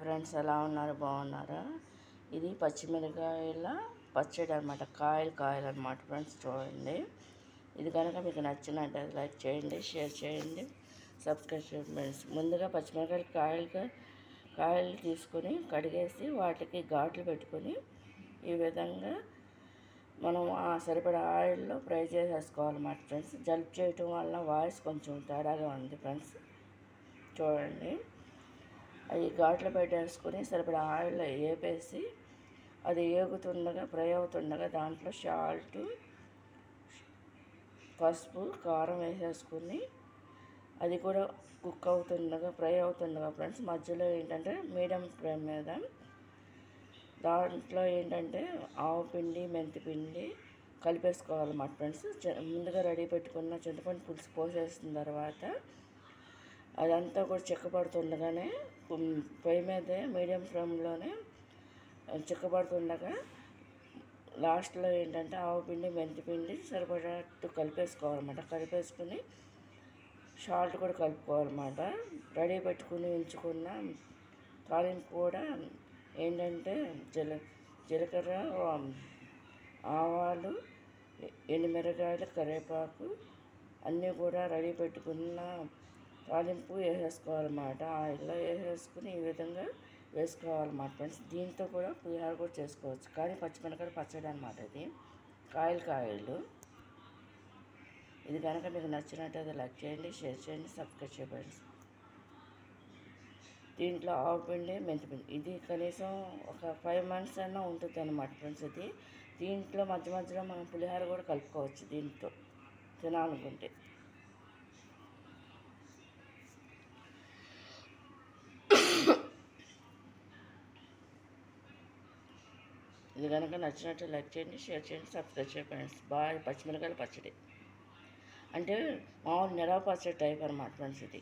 Friends ఎలా ఉన్నారు, బాగున్నారా? ఇది పచ్చిమిరకాయల పచ్చడి అనమాట. కాయలు అనమాట ఫ్రెండ్స్. చూడండి, ఇది కనుక మీకు నచ్చినట్టు లైక్ చేయండి, షేర్ చేయండి, సబ్స్క్రైబ్ చేయండి ఫ్రెండ్స్. ముందుగా పచ్చిమిరకాయలు కాయలు తీసుకొని కడిగేసి వాటికి ఘాట్లు పెట్టుకొని ఈ విధంగా మనం సరిపడా ఆయిల్లో ఫ్రై చేసేసుకోవాలన్నమాట ఫ్రెండ్స్. జలుబు చేయటం వల్ల వాయిస్ కొంచెం తేడాగా ఉంది ఫ్రెండ్స్. చూడండి, అవి ఘాట్లు పెట్టేసుకుని సరిపడా ఆయిల్లో వేపేసి అది ఏగుతుండగా ఫ్రై అవుతుండగా దాంట్లో సాల్ట్, పసుపు, కారం వేసేసుకుని అది కూడా కుక్ అవుతుండగా ఫ్రై అవుతుండగా ఫ్రెండ్స్ మధ్యలో ఏంటంటే మీడియం ఫ్లేమ్ మీద దాంట్లో ఏంటంటే ఆవు పిండి, మెంతి పిండి కలిపేసుకోవాలన్నమాట ఫ్రెండ్స్. ముందుగా రెడీ పెట్టుకున్న చింతపండు పులుసు పోసేసిన తర్వాత అదంతా కూడా చిక్కబడుతుండగానే పొయ్యి మీదే మీడియం ఫ్లేమ్లోనే చిక్కబడుతుండగా లాస్ట్లో ఏంటంటే ఆవు పిండి, మెంతి పిండి సరిపడట్టు కలిపేసుకోవాలన్నమాట. కలిపేసుకుని సాల్ట్ కూడా కలుపుకోవాలన్నమాట. రెడీ పెట్టుకుని ఉంచుకున్న తాలింపు కూడా ఏంటంటే జీలకర్ర, ఆవాలు, ఎండుమిరకాయలు, కరివేపాకు అన్నీ కూడా రెడీ పెట్టుకున్న తాలింపు వేసేసుకోవాలన్నమాట. ఆయిల్లో వేసేసుకుని ఈ విధంగా వేసుకోవాలన్నమాట ఫ్రెండ్స్. దీంతో కూడా పులిహోర కూడా చేసుకోవచ్చు, కానీ పచ్చిమిరపకాయలు పచ్చడి అనమాట. ఇది కాయలు. ఇది కనుక మీకు నచ్చినట్టయితే లైక్ చేయండి, షేర్ చేయండి, సబ్స్క్రైబ్ చేయండి ఫ్రెండ్స్. దీంట్లో ఆవు పిండి, మెంతిపిండి ఇది కనీసం ఒక 5 months అయినా ఉంటుంది అన్నమాట ఫ్రెండ్స్. దీంట్లో మధ్యలో మనం పులిహోర కూడా కలుపుకోవచ్చు దీంతో తినాలనుకుంటే. ఇది కనుక నచ్చినట్టు లైక్ చేయండి, షేర్ చేయండి, సబ్స్క్రైబ్ చేయండి ఫ్రెండ్స్. బాగా పచ్చిమిరకాయల పచ్చడి అంటే మామూలు నిలవ పచ్చడి టైప్ అనమాట ఫ్రెండ్స్. ఇది